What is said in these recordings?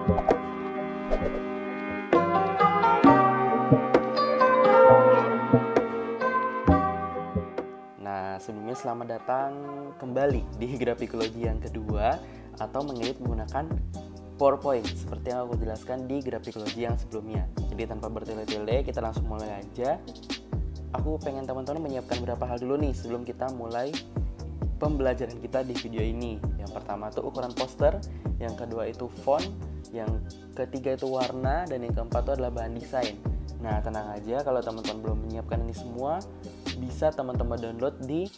Nah, sebelumnya selamat datang kembali di grafikologi yang kedua atau mengedit menggunakan PowerPoint seperti yang aku jelaskan di grafikologi yang sebelumnya. Jadi tanpa bertele-tele, kita langsung mulai aja. Aku pengen teman-teman menyiapkan beberapa hal dulu nih sebelum kita mulai pembelajaran kita di video ini. Yang pertama itu ukuran poster, yang kedua itu font, yang ketiga itu warna, dan yang keempat itu adalah bahan desain. Nah, tenang aja kalau teman-teman belum menyiapkan ini semua, bisa teman-teman download di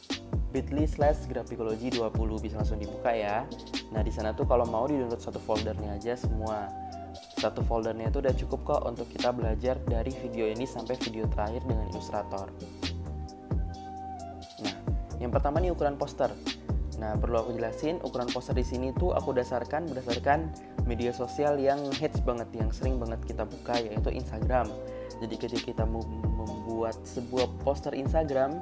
bit.ly/grafikologi20, bisa langsung dibuka ya. Nah, di sana tuh kalau mau di-download satu foldernya aja semua. Satu foldernya itu udah cukup kok untuk kita belajar dari video ini sampai video terakhir dengan Illustrator. Nah, yang pertama nih ukuran poster. Nah, perlu aku jelasin, ukuran poster di sini tuh aku berdasarkan media sosial yang hits banget, yang sering banget kita buka, yaitu Instagram. Jadi ketika kita membuat sebuah poster Instagram,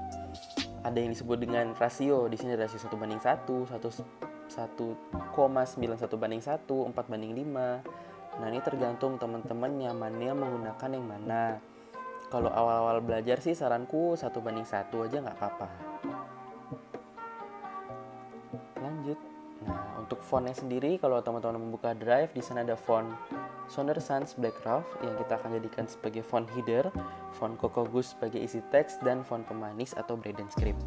ada yang disebut dengan rasio. Di sini rasio 1:1, 1,91:1, 4:5. Nah, ini tergantung teman-teman nyamannya menggunakan yang mana. Kalau awal-awal belajar sih saranku 1:1 aja nggak apa-apa. Lanjut. Nah, untuk fontnya sendiri, kalau teman-teman membuka Drive, di sana ada font Sonder Sans Blackcraft yang kita akan jadikan sebagai font header, font Kokogus sebagai isi teks, dan font pemanis atau Braden Script.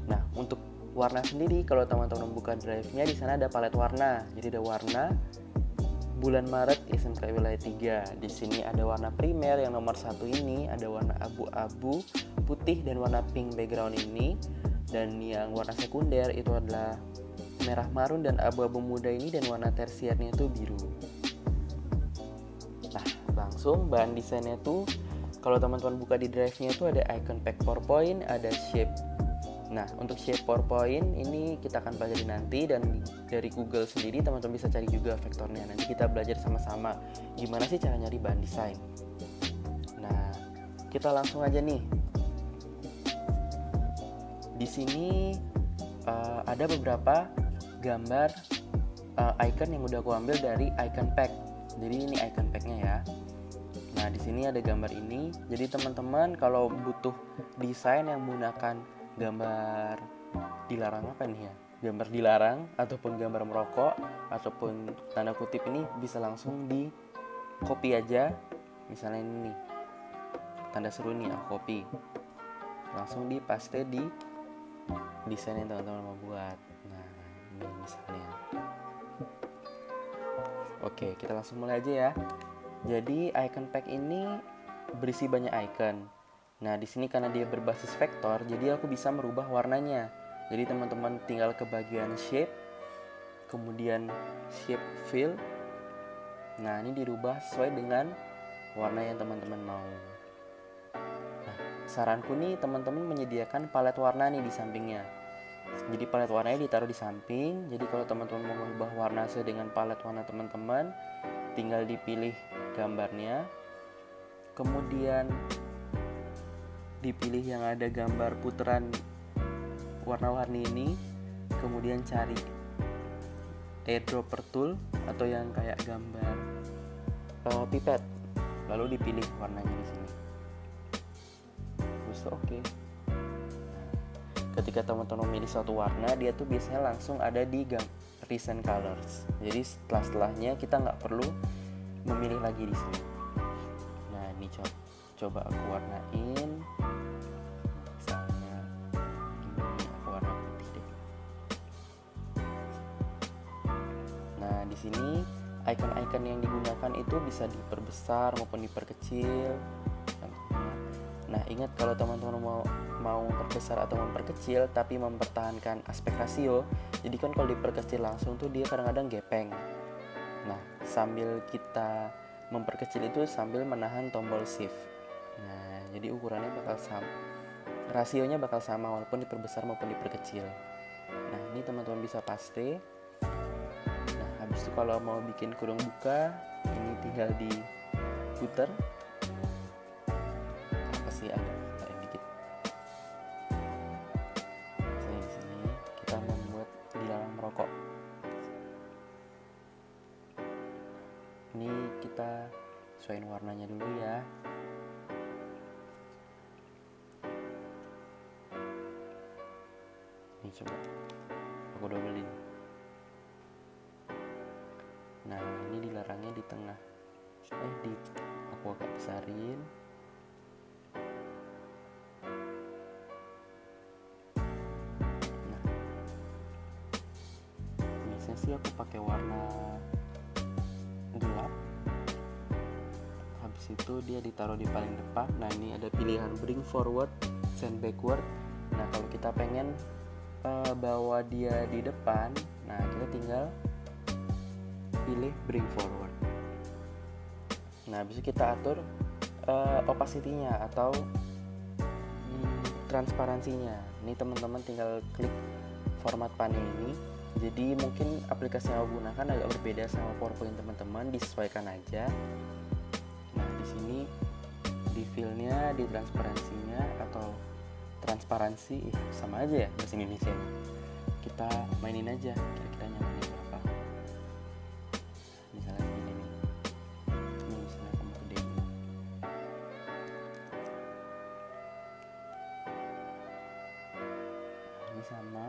Nah, untuk warna sendiri, kalau teman-teman membuka Drive-nya, di sana ada palet warna. Jadi ada warna bulan Maret SMK wilayah 3. Di sini ada warna primer yang nomor 1 ini, ada warna abu-abu, putih, dan warna pink background ini. Dan yang warna sekunder itu adalah merah marun dan abu-abu muda ini, dan warna tersiernya itu biru. Nah, langsung bahan desainnya tuh kalau teman-teman buka di drive-nya itu ada icon pack PowerPoint, ada shape. Nah, untuk shape PowerPoint ini kita akan pelajari nanti, dan dari Google sendiri teman-teman bisa cari juga vektornya. Nanti kita belajar sama-sama gimana sih cara nyari bahan desain. Nah, kita langsung aja nih. Di sini ada beberapa gambar icon yang udah aku ambil dari icon pack. Jadi ini icon packnya ya. Nah, di sini ada gambar ini. Jadi teman-teman kalau butuh desain yang menggunakan gambar dilarang apa nih ya? Gambar dilarang ataupun gambar merokok ataupun tanda kutip ini bisa langsung di copy aja. Misalnya ini nih, tanda seru nih aku copy. Langsung di paste di desain yang teman-teman mau buat. Nah, ini misalnya. Oke, kita langsung mulai aja ya. Jadi icon pack ini berisi banyak icon. Nah, di sini karena dia berbasis vektor, jadi aku bisa merubah warnanya. Jadi teman-teman tinggal ke bagian shape, kemudian shape fill. Nah, ini dirubah sesuai dengan warna yang teman-teman mau. Nah, saranku nih teman-teman menyediakan palet warna nih di sampingnya. Jadi palet warnanya ditaruh di samping. Jadi kalau teman-teman mau mengubah warna sesuai dengan palet warna teman-teman, tinggal dipilih gambarnya, kemudian dipilih yang ada gambar putaran warna-warni ini, kemudian cari eyedropper tool atau yang kayak gambar pipet, lalu dipilih warnanya di sini. Terus oke. Ketika teman-teman memilih suatu warna, dia tuh biasanya langsung ada di recent colors. Jadi setelahnya kita nggak perlu memilih lagi di sini. Nah, ini coba aku warnain. Misalnya ini aku warna putih deh. Nah, di sini icon-icon yang digunakan itu bisa diperbesar maupun diperkecil. Nah, ingat kalau teman-teman mau memperbesar atau memperkecil tapi mempertahankan aspek rasio, jadi kan kalau diperkecil langsung tuh dia kadang-kadang gepeng. Nah, sambil kita memperkecil itu sambil menahan tombol shift. Nah, jadi ukurannya bakal sama, rasionya bakal sama walaupun diperbesar maupun diperkecil. Nah, ini teman-teman bisa paste. Nah, habis itu kalau mau bikin kurung buka, ini tinggal diputer. Ada dikit. Misalnya di sini kita membuat dilarang merokok. sini kita sesuaiin warnanya dulu ya. Ini coba aku dobelin. Nah ini dilarangnya di tengah, aku agak besarin. Nah biasanya sih aku pakai warna gelap, habis itu dia ditaruh di paling depan. Nah ini ada pilihan bring forward, send backward. Nah kalau kita pengen bawa dia di depan, nah kita tinggal pilih bring forward. Nah bisa kita atur opacity-nya atau transparansinya. Ini teman-teman tinggal klik format pane ini. Jadi mungkin aplikasi yang aku gunakan agak berbeda sama PowerPoint teman-teman, disesuaikan aja. Nah di sini di fill-nya, di transparansinya atau transparansi sama aja ya bahasa Indonesia. Kita mainin aja kira-kira nyamannya berapa. Misalnya segini nih. Ini misalnya kamu gedein. Nah, ini sama.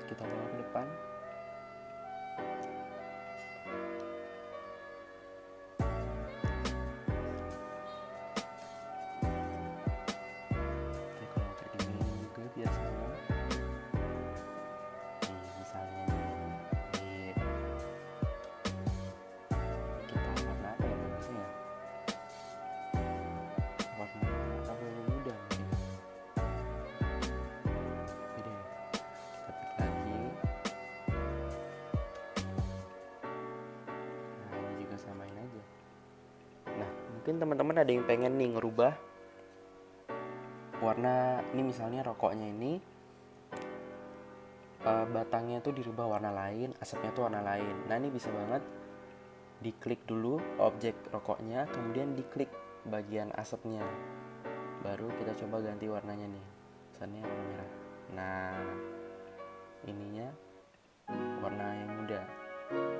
Kita bawa ke depan. Mungkin teman-teman ada yang pengen nih ngerubah warna, ini misalnya rokoknya ini batangnya tuh dirubah warna lain, asapnya tuh warna lain. Nah ini bisa banget diklik dulu objek rokoknya, kemudian diklik bagian asapnya, baru kita coba ganti warnanya nih, misalnya warna merah. Nah ininya warna yang muda,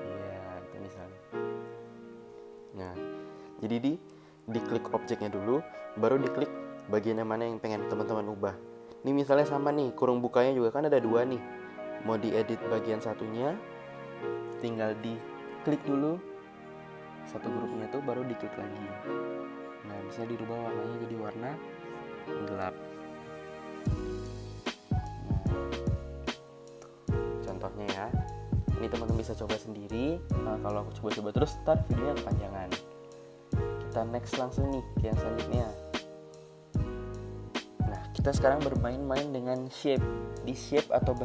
iya itu misalnya. Nah jadi diklik objeknya dulu, baru diklik bagian mana yang pengen teman-teman ubah. Ini misalnya sama nih, kurung bukanya juga kan ada 2 nih. Mau diedit bagian satunya, tinggal diklik dulu satu grupnya tuh, baru diklik lagi. Nah bisa dirubah warnanya jadi warna gelap. Nah, contohnya ya, ini teman-teman bisa coba sendiri. Nah, kalau aku coba-coba terus, ntar videonya kepanjangan. Kita next langsung nih ke yang selanjutnya. Nah kita sekarang bermain-main dengan shape. Di shape atau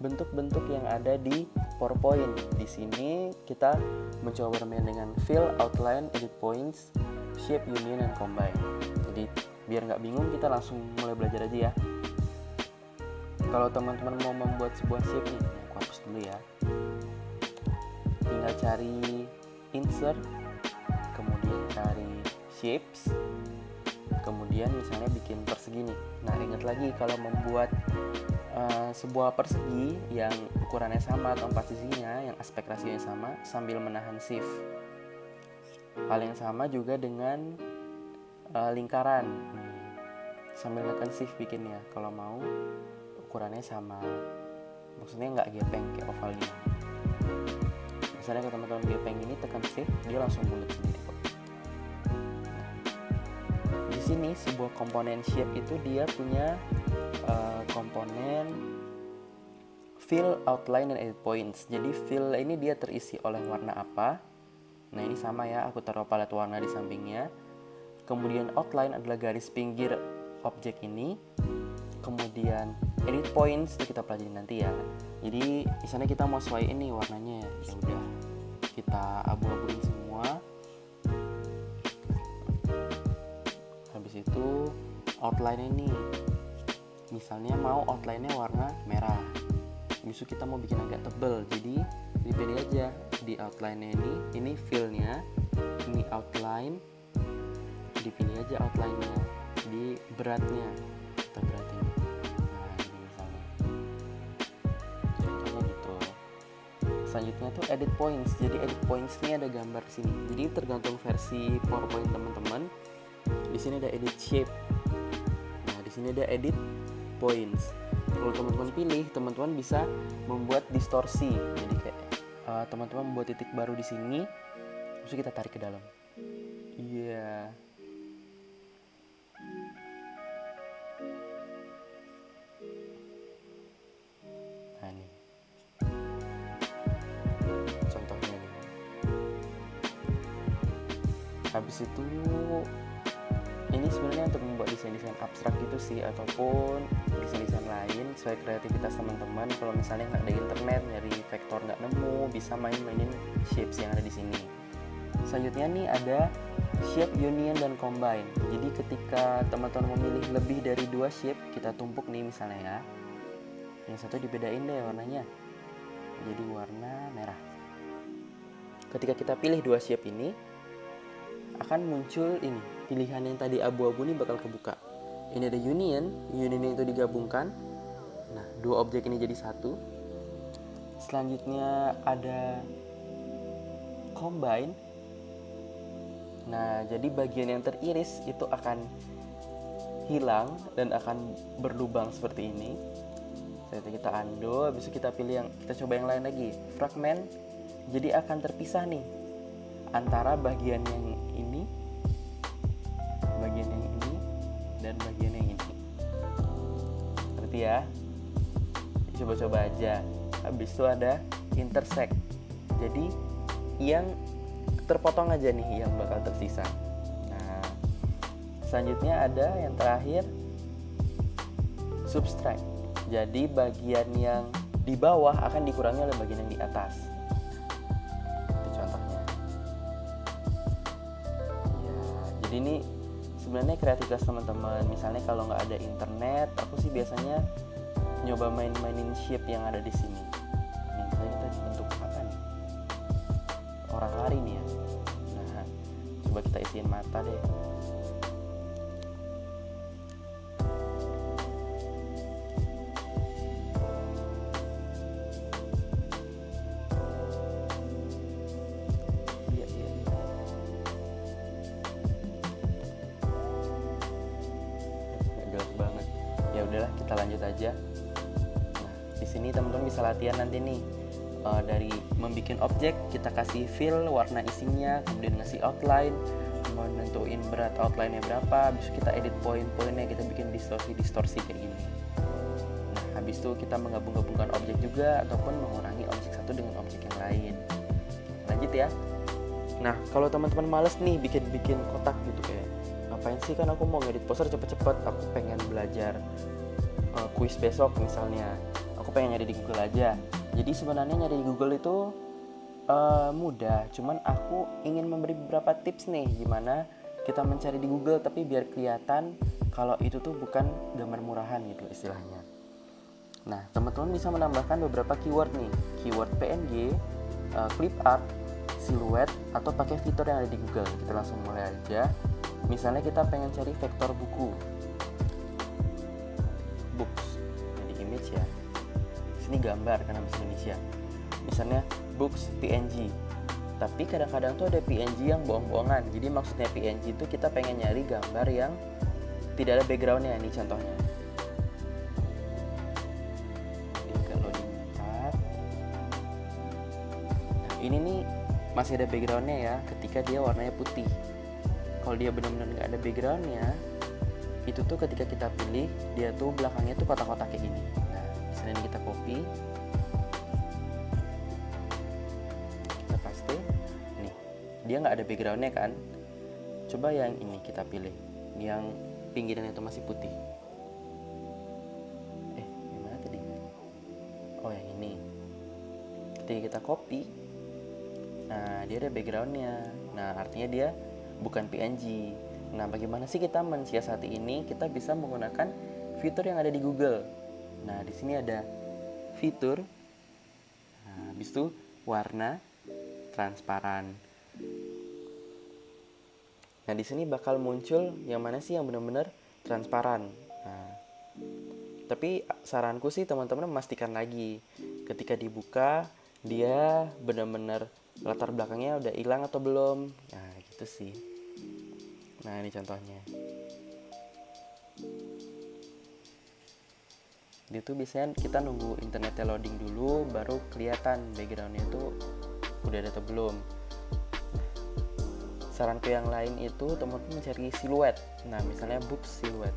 bentuk-bentuk yang ada di PowerPoint. Di sini kita mencoba bermain dengan fill, outline, edit points, shape, union, dan combine. Jadi biar nggak bingung, kita langsung mulai belajar aja ya. Kalau teman-teman mau membuat sebuah shape nih, aku hapus dulu ya. Tinggal cari insert, kemudian cari shapes, kemudian misalnya bikin persegi nih. Nah ingat lagi, kalau membuat sebuah persegi yang ukurannya sama atau 4 sisinya, yang aspek rasionya sama, sambil menahan shift. Hal yang sama juga dengan lingkaran, sambil menekan shift bikinnya. Kalau mau ukurannya sama, maksudnya nggak gepeng kayak oval ini. Misalnya kalau teman-teman gepeng ini, tekan shift, dia langsung bulat sendiri kok. Di sini sebuah komponen shape itu dia punya komponen fill, outline, dan edit points. Jadi fill ini dia terisi oleh warna apa. Nah ini sama ya, aku taruh palet warna di sampingnya. Kemudian outline adalah garis pinggir objek ini. Kemudian edit points itu kita pelajari nanti ya. Jadi misalnya kita mau sesuai ini warnanya, ya udah kita abu-abuin semua. Habis itu outline ini, misalnya mau outline-nya warna merah, justru kita mau bikin agak tebal, jadi dipilih aja di outline-nya ini fill-nya, ini outline, dipilih aja outline-nya, di beratnya kita beratin. Nah ini misalnya contohnya gitu. selanjutnya tuh edit points. Jadi edit points ini ada gambar di sini. Jadi tergantung versi PowerPoint teman-teman. Di sini ada edit shape. Nah, di sini ada edit points. Kalau teman-teman pilih, teman-teman bisa membuat distorsi. Jadi kayak teman-teman membuat titik baru di sini, terus kita tarik ke dalam. Iya. Nah, ini contohnya nih. Habis itu ini sebenarnya untuk membuat desain-desain abstrak gitu sih, ataupun desain-desain lain sesuai kreativitas teman-teman. Kalau misalnya nggak ada internet, nyari vektor nggak nemu, bisa mainin shapes yang ada di sini. Selanjutnya nih ada shape union dan combine. Jadi ketika teman-teman memilih lebih dari 2 shape, kita tumpuk nih misalnya ya. Yang satu dibedain deh warnanya, jadi warna merah. Ketika kita pilih 2 shape ini, akan muncul ini, pilihan yang tadi abu-abu ini bakal kebuka. Ini ada union itu digabungkan. Nah, 2 objek ini jadi satu. Selanjutnya ada combine. Nah, jadi bagian yang teriris itu akan hilang dan akan berlubang seperti ini. Kita undo, habis itu kita pilih kita coba yang lain lagi, fragment. Jadi akan terpisah nih antara bagian yang ini, dan bagian yang ini. Ngerti ya? Coba-coba aja. Habis itu ada intersect. Jadi yang terpotong aja nih yang bakal tersisa. Nah, selanjutnya ada yang terakhir, subtract. Jadi bagian yang di bawah akan dikurangi oleh bagian yang di atas. Itu contohnya. Ya, jadi ini sebenarnya kreativitas teman-teman. Misalnya kalau nggak ada internet, aku sih biasanya nyoba mainin shape yang ada di sini. Ini misalnya kita bentuk apa nih? Orang lari nih ya. Nah, coba kita isiin mata deh. Banget. Ya udahlah, kita lanjut aja. Nah, di sini teman-teman bisa latihan nanti nih. Dari membuat objek, kita kasih fill, warna isinya, kemudian ngasih outline, menentuin berat outline-nya berapa, habis itu kita edit poin-poinnya, kita bikin distorsi kayak gini. Nah, habis itu kita menggabung-gabungkan objek juga, ataupun mengurangi objek satu dengan objek yang lain. Lanjut ya. Nah, kalau teman-teman males nih bikin kotak gitu, kayak ngapain sih, kan aku mau ngedit poster cepet-cepet, aku pengen belajar kuis besok misalnya, aku pengen nyari di Google aja. Jadi sebenarnya nyari di Google itu mudah, cuman aku ingin memberi beberapa tips nih gimana kita mencari di Google tapi biar kelihatan kalau itu tuh bukan gambar murahan gitu istilahnya. Nah, teman-teman bisa menambahkan beberapa keyword nih, keyword PNG, clip art, silhouette, atau pakai fitur yang ada di Google. Kita langsung mulai aja. Misalnya kita pengen cari vektor buku, books, jadi image ya. Sini gambar karena bahasa Indonesia. Misalnya books PNG. Tapi kadang-kadang tuh ada PNG yang bohong-bohongan. Jadi maksudnya PNG itu kita pengen nyari gambar yang tidak ada backgroundnya. Ini contohnya. Kalau dibuat, nah ini nih masih ada backgroundnya ya, ketika dia warnanya putih. Kalau dia benar-benar nggak ada backgroundnya, itu tuh ketika kita pilih, dia tuh belakangnya tuh kotak-kotak kayak gini. Nah, misalnya ini kita copy, kita paste, nih dia nggak ada backgroundnya kan. Coba yang ini kita pilih, yang pinggirannya itu masih putih. Gimana tadi? Oh, yang ini. Ketika kita copy, nah dia ada backgroundnya. Nah, artinya dia bukan PNG. Nah, bagaimana sih kita mensiasati ini? Kita bisa menggunakan fitur yang ada di Google. Nah, di sini ada fitur. Nah, habis itu warna transparan. Nah, di sini bakal muncul yang mana sih yang benar-benar transparan. Nah, tapi saranku sih teman-teman memastikan lagi ketika dibuka dia benar-benar latar belakangnya udah hilang atau belum. Nah gitu sih. Nah ini contohnya. Dia tuh biasanya kita nunggu internetnya loading dulu baru kelihatan backgroundnya tuh udah ada atau belum. Saranku yang lain itu teman-teman mencari siluet. Nah misalnya book siluet.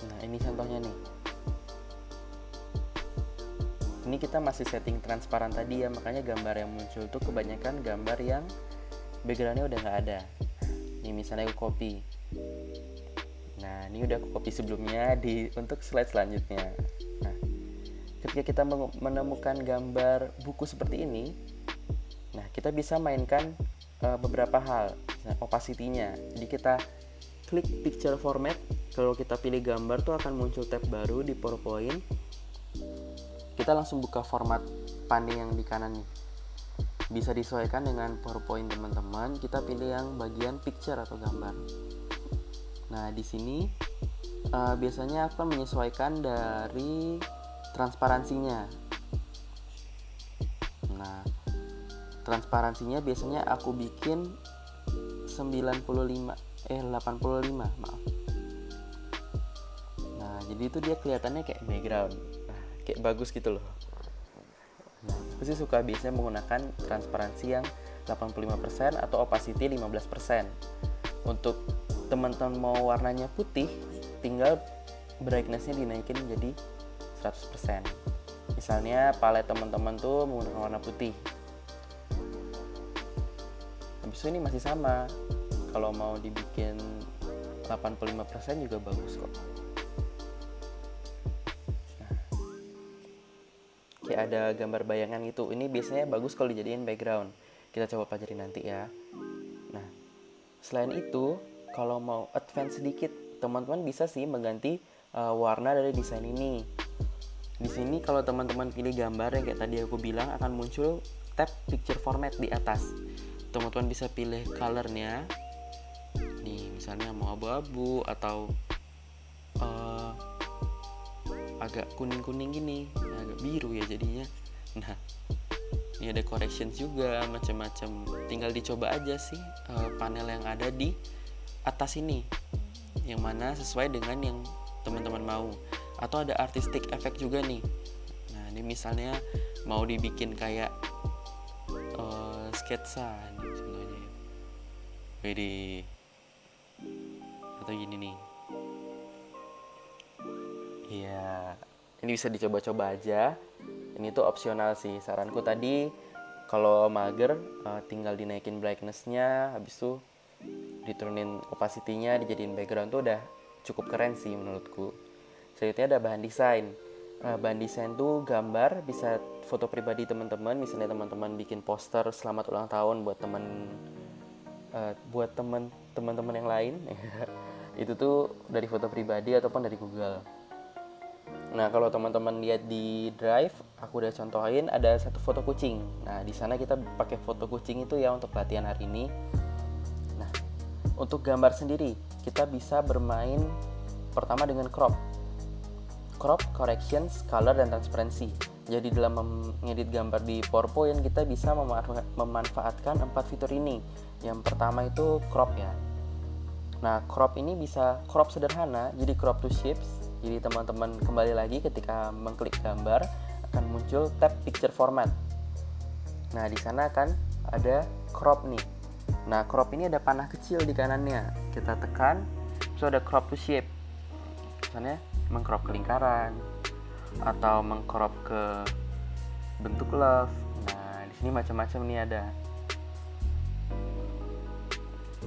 Nah ini contohnya nih. Ini kita masih setting transparan tadi ya, makanya gambar yang muncul tuh kebanyakan gambar yang backgroundnya udah nggak ada. Ini misalnya aku copy. Nah ini udah aku copy sebelumnya untuk slide selanjutnya. Nah ketika kita menemukan gambar buku seperti ini, nah kita bisa mainkan beberapa hal. Nah, opacity-nya. Jadi kita klik picture format. Kalau kita pilih gambar tuh akan muncul tab baru di PowerPoint. Kita langsung buka format panding yang di kanan nih. Bisa disesuaikan dengan PowerPoint teman-teman. Kita pilih yang bagian picture atau gambar. Nah di sini biasanya akan menyesuaikan dari transparansinya. Nah transparansinya biasanya aku bikin 85 maaf. Nah jadi itu dia kelihatannya kayak background, kayak bagus gitu loh. Nah aku sih suka biasanya menggunakan transparansi yang 85% atau opacity 15%. Untuk teman-teman mau warnanya putih, tinggal brightness-nya dinaikin jadi 100%. Misalnya palet teman-teman tuh menggunakan warna putih. Habis itu ini masih sama. Kalau mau dibikin 85% juga bagus kok. Nah, kayak ada gambar bayangan gitu. Ini biasanya bagus kalau dijadiin background. Kita coba pelajari nanti ya. Nah, selain itu, kalau mau advance sedikit, teman-teman bisa sih mengganti warna dari desain ini. Di sini kalau teman-teman pilih gambar yang kayak tadi aku bilang akan muncul tab picture format di atas. Teman-teman bisa pilih colornya. Nih, misalnya mau abu-abu atau agak kuning-kuning gini, agak biru ya jadinya. Nah, ini ada corrections juga macam-macam. Tinggal dicoba aja sih panel yang ada di atas ini, yang mana sesuai dengan yang teman-teman mau. Atau ada artistic effect juga nih. Nah ini misalnya mau dibikin kayak sketsa nih contohnya. Widih. Atau gini nih. Iya, ini bisa dicoba-coba aja. Ini tuh opsional sih. Saranku tadi kalau mager tinggal dinaikin brightness-nya, habis itu diturunin opacity-nya, dijadiin background tuh udah cukup keren sih menurutku. Selanjutnya ada bahan desain. Bahan desain tuh gambar, bisa foto pribadi teman-teman. Misalnya teman-teman bikin poster selamat ulang tahun buat teman-teman yang lain. Itu tuh dari foto pribadi ataupun dari Google. Nah kalau teman-teman lihat di Drive, aku udah contohin ada satu foto kucing. Nah di sana kita pakai foto kucing itu ya untuk latihan hari ini. Nah untuk gambar sendiri kita bisa bermain pertama dengan crop, corrections, color, dan transparency. Jadi dalam mengedit gambar di PowerPoint kita bisa memanfaatkan 4 fitur ini. Yang pertama itu crop ya. Nah crop ini bisa crop sederhana, jadi crop to shapes. Jadi teman-teman kembali lagi ketika mengklik gambar akan muncul tab picture format. Nah di sana akan ada crop nih. Nah crop ini ada panah kecil di kanannya. Kita tekan, terus ada crop to shape. Misalnya mengcrop ke lingkaran atau mengcrop ke bentuk love. Nah di sini macam-macam nih ada.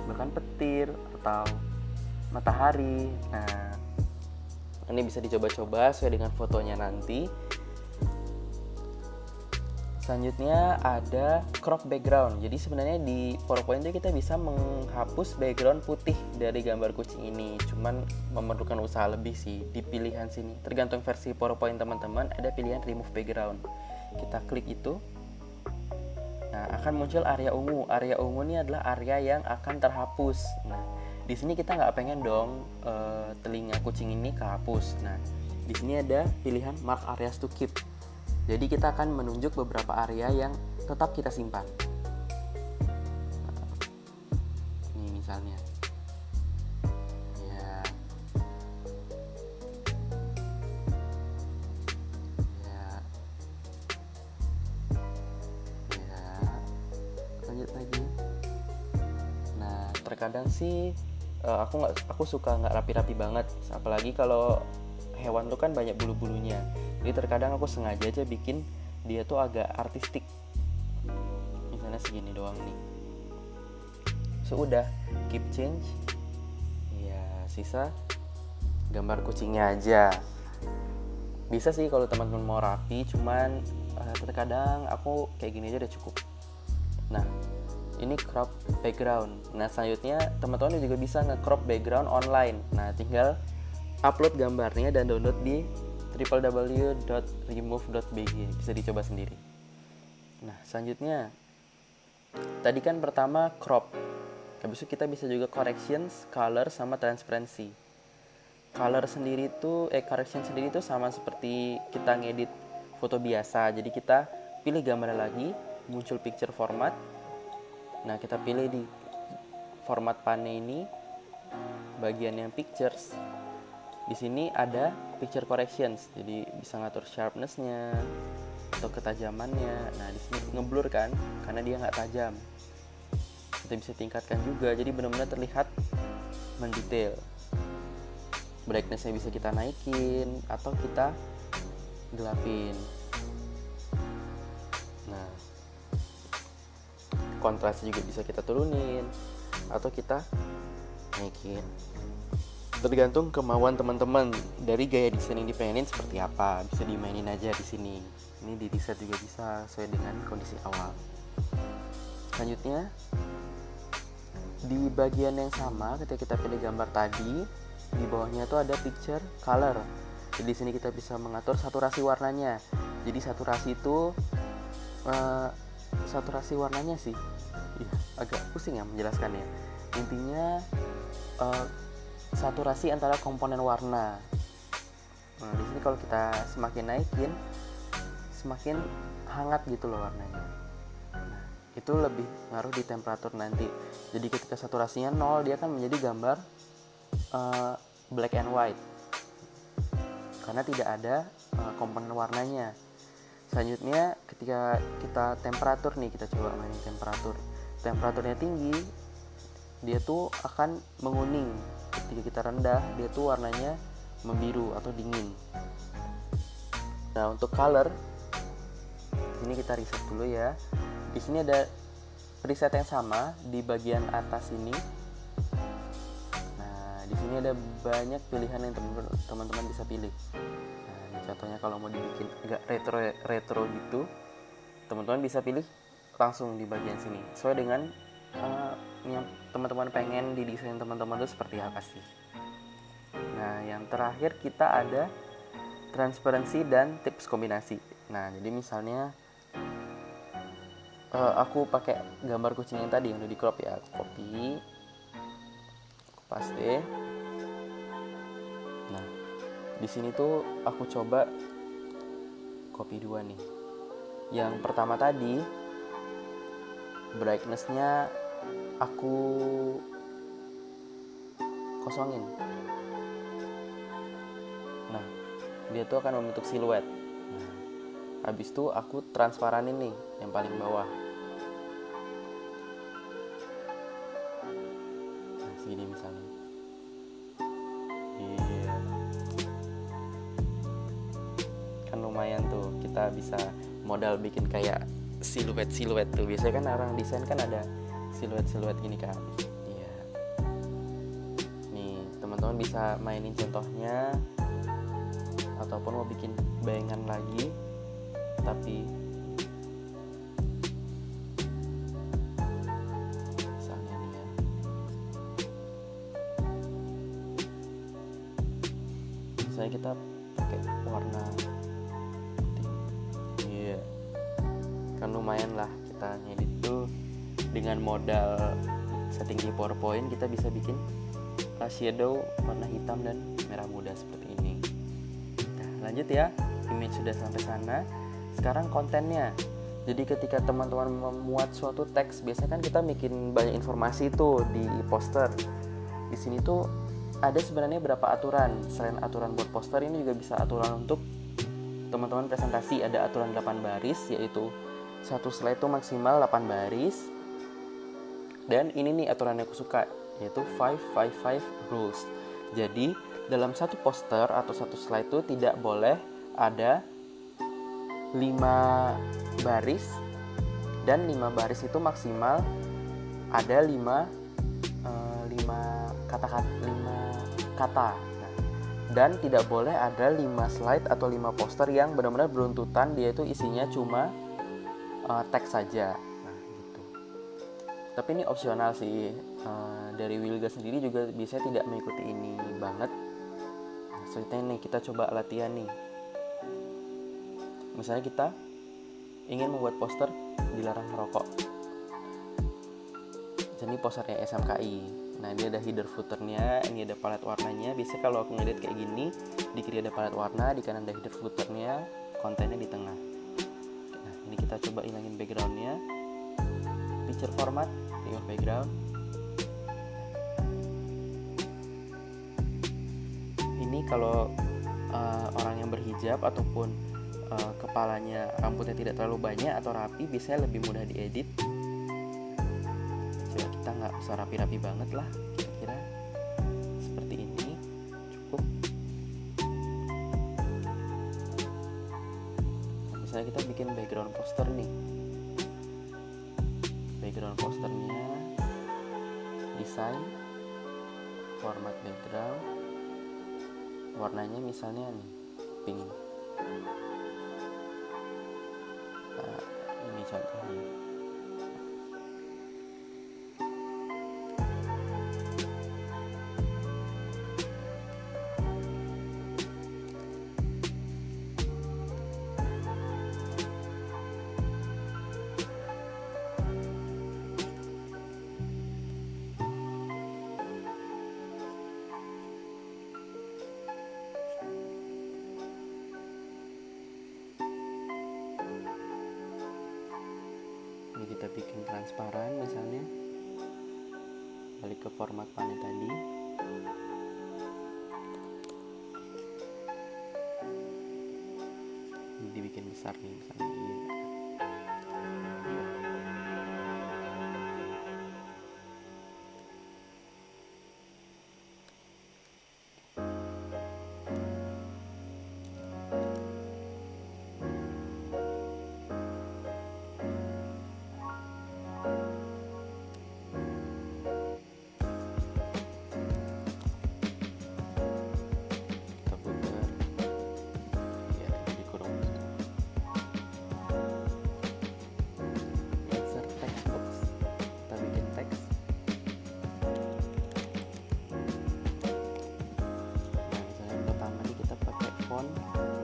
Bahkan petir atau matahari. Nah ini bisa dicoba-coba sesuai dengan fotonya nanti. Selanjutnya ada crop background. Jadi sebenarnya di PowerPoint itu kita bisa menghapus background putih dari gambar kucing ini. Cuman memerlukan usaha lebih sih di pilihan sini. Tergantung versi PowerPoint teman-teman, ada pilihan remove background. Kita klik itu. Nah, akan muncul area ungu. Area ungu ini adalah area yang akan terhapus. Nah, di sini kita nggak pengen dong telinga kucing ini kehapus. Nah, di sini ada pilihan mark areas to keep. Jadi kita akan menunjuk beberapa area yang tetap kita simpan. Ini misalnya. Ya. Ya. Ya. Lanjut lagi. Nah, terkadang sih aku suka nggak rapi-rapi banget, apalagi kalau hewan tuh kan banyak bulu-bulunya. Jadi terkadang aku sengaja aja bikin dia tuh agak artistik. Misalnya segini doang nih. So udah, keep change. Ya, sisa gambar kucingnya aja. Bisa sih kalau teman-teman mau rapi, cuman terkadang aku kayak gini aja udah cukup. Nah, ini crop background. Nah, selanjutnya teman-teman juga bisa nge-crop background online. Nah, tinggal upload gambarnya dan download di www.remove.bg. Bisa dicoba sendiri. Nah, selanjutnya tadi kan pertama crop. Habis itu kita bisa juga corrections, color, sama transparency. Correction sendiri itu sama seperti kita ngedit foto biasa. Jadi kita pilih gambar lagi, muncul picture format. Nah, kita pilih di format pane ini bagian yang pictures. Di sini ada picture corrections, jadi bisa ngatur sharpness-nya atau ketajamannya. Nah, di sini ngeblur kan, karena dia nggak tajam. Kita bisa tingkatkan juga, jadi benar-benar terlihat mendetail. Brightness-nya bisa kita naikin atau kita gelapin. Nah, kontrasnya juga bisa kita turunin atau kita naikin. Tergantung kemauan teman-teman dari gaya desain yang dipengenin seperti apa, bisa dimainin aja di sini. Ini di reset juga bisa sesuai dengan kondisi awal. Selanjutnya di bagian yang sama ketika kita pilih gambar tadi, di bawahnya itu ada picture color. Jadi di sini kita bisa mengatur saturasi warnanya. Jadi saturasi itu saturasi warnanya sih agak pusing ya menjelaskannya. Intinya saturasi antara komponen warna. Nah, di sini kalau kita semakin naikin, semakin hangat gitu loh warnanya. Nah, itu lebih ngaruh di temperatur nanti. Jadi ketika saturasinya 0, dia akan menjadi gambar black and white karena tidak ada komponen warnanya. Selanjutnya ketika kita temperatur nih, kita coba mainin temperatur. Temperaturnya tinggi, dia tuh akan menguning. Ketika kita rendah, dia tuh warnanya membiru atau dingin. Nah, untuk color, di sini kita reset dulu ya. Di sini ada preset yang sama di bagian atas ini. Nah, di sini ada banyak pilihan yang teman-teman bisa pilih. Nah, ini contohnya kalau mau dibikin agak retro gitu, teman-teman bisa pilih langsung di bagian sini. Sesuai dengan yang teman-teman pengen di desain teman-teman itu seperti apa sih. Nah, yang terakhir kita ada transparansi dan tips kombinasi. Nah, jadi misalnya aku pakai gambar kucing yang tadi yang udah di crop ya, aku copy, aku paste. Nah, di sini tuh aku coba copy 2 nih. Yang pertama tadi brightness-nya aku kosongin. Nah, dia tuh akan membentuk siluet. Nah, habis itu aku transparanin nih yang paling bawah. Nah, segini misalnya. Iya. Kan lumayan tuh, kita bisa modal bikin kayak siluet tuh. Biasanya kan orang desain kan ada siluet gini kan. Iya. Nih, teman-teman bisa mainin contohnya ataupun mau bikin bayangan lagi tapi misalnya nih ya. Misalnya kita pakai warna putih. Iya. Kan lumayan lah kita ngedit tuh dengan modal setting di PowerPoint, kita bisa bikin shadow warna hitam dan merah muda seperti ini. Nah, lanjut ya, image sudah sampai sana. Sekarang kontennya. Jadi ketika teman-teman memuat suatu teks, biasanya kan kita bikin banyak informasi tuh di poster. Di sini tuh ada sebenarnya berapa aturan. Selain aturan buat poster, ini juga bisa aturan untuk teman-teman presentasi. Ada aturan 8 baris, yaitu satu slide itu maksimal 8 baris. Dan ini nih aturan yang aku suka, yaitu 555 rules. Jadi dalam satu poster atau satu slide itu tidak boleh ada 5 baris, dan 5 baris itu maksimal ada 5 kata. Nah, dan tidak boleh ada 5 slide atau 5 poster yang benar-benar beruntutan, dia itu isinya cuma teks saja. Nah, gitu. Tapi ini opsional sih. Dari Wilga sendiri juga biasanya tidak mengikuti ini banget. Nah, selanjutnya nih kita coba latihan nih. Misalnya kita ingin membuat poster dilarang merokok. Jadi posternya SMKI. Nah, ini ada header footernya, ini ada palet warnanya. Biasanya kalau aku ngedit kayak gini, di kiri ada palet warna, di kanan ada header footernya, kontennya di tengah. Nah, ini kita coba hilangin backgroundnya. Picture format, remove background. Ini kalau orang yang berhijab ataupun kepalanya rambutnya tidak terlalu banyak atau rapi, biasanya lebih mudah diedit. Coba kita nggak usah rapi-rapi banget lah, kira-kira seperti ini cukup. Nah, misalnya kita bikin background poster nih. Background posternya desain, format background, warnanya misalnya nih pink. Nah, ini contohnya. Ini kita bikin transparan misalnya, balik ke format panel tadi. Ini dibikin besar nih misalnya.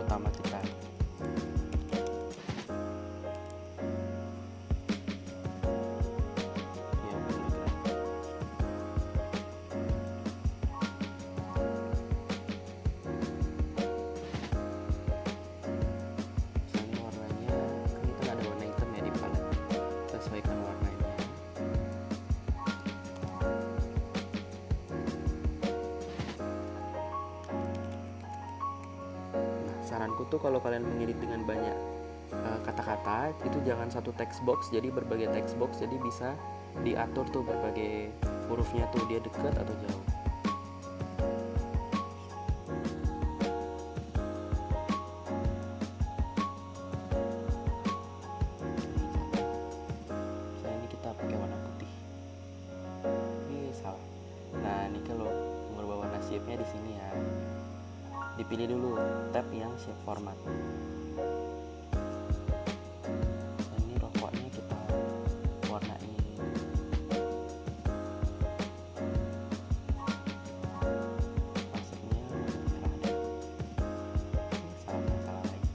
Utama kita. Ya, misalnya warnanya, ini kan ada warna hitam ya di palet. Kita sesuaikan warnanya. Saranku tuh kalau kalian mengedit dengan banyak kata-kata, itu jangan satu text box, jadi berbagai text box, jadi bisa diatur tuh berbagai hurufnya tuh, dia dekat atau jauh. Misalnya ini kita pakai warna putih. Ini salah. Nah, ini kalau merubah warna shape-nya di sini ya. Dipilih dulu tab yang shape format. Ini rokoknya kita warnain maksudnya merah deh. Salah lagi.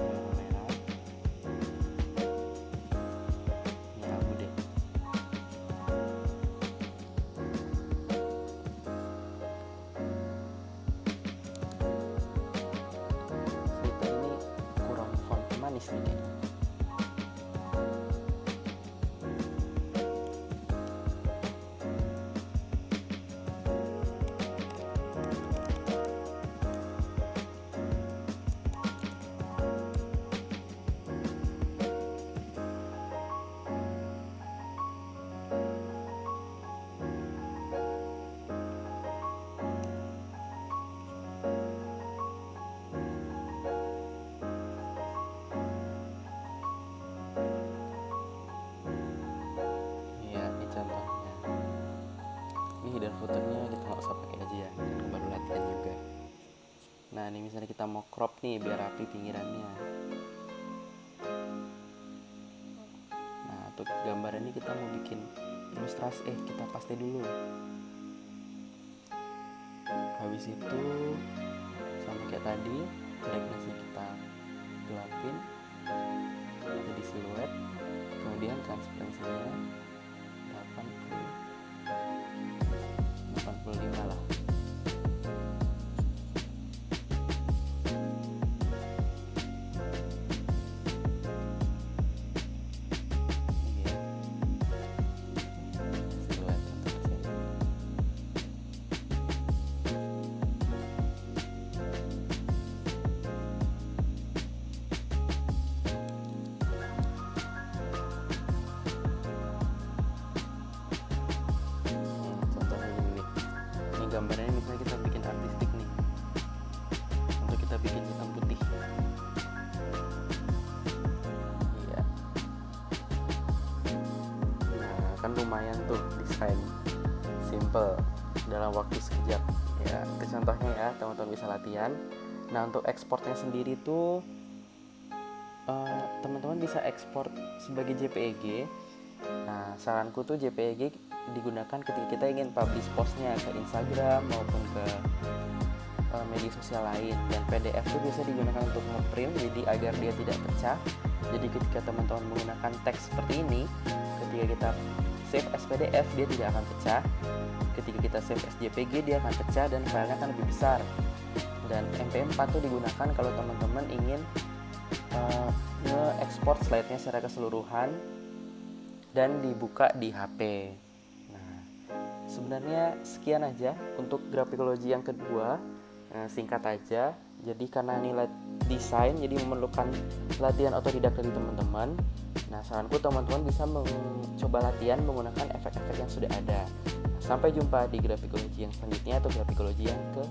Warna merah. Ini abu deh. manis nih kayaknya. Iya, ini contohnya. Ini hidden footernya kita nggak usah pakai aja ya, kan baru latihan juga. Nah, ini misalnya kita mau crop nih biar rapi pinggirannya. Nah, untuk gambar ini kita mau bikin ilustrasi, kita paste dulu. Habis itu sama kayak tadi, brightness-nya kita gelapin jadi siluet. Kemudian transparansinya 85 lah. Ini ya, siluet untuk sini. Contohnya ini nih. Ini gambarnya misalnya kita bikin artistik nih. Untuk kita bikin hitam putih. Iya. Nah, kan lumayan tuh desain simple dalam waktu sekejap. Ya, itu contohnya ya, teman-teman bisa latihan. Nah, untuk ekspornya sendiri tuh teman-teman bisa ekspor sebagai JPEG. Nah, saranku tuh JPEG digunakan ketika kita ingin publish postnya ke Instagram maupun ke media sosial lain, dan PDF itu bisa digunakan untuk ngeprint jadi agar dia tidak pecah. Jadi ketika teman-teman menggunakan teks seperti ini, ketika kita save as PDF dia tidak akan pecah. Ketika kita save as JPG dia akan pecah dan filenya akan lebih besar. Dan MP4 itu digunakan kalau teman-teman ingin nge-export slide-nya secara keseluruhan dan dibuka di HP. Nah, sebenarnya sekian aja untuk grafikologi yang kedua. Singkat aja. Jadi karena nilai desain jadi memerlukan latihan otodidak dari teman-teman. Nah, saranku teman-teman bisa mencoba latihan menggunakan efek-efek yang sudah ada. Sampai jumpa di grafikologi yang selanjutnya atau grafikologi yang ke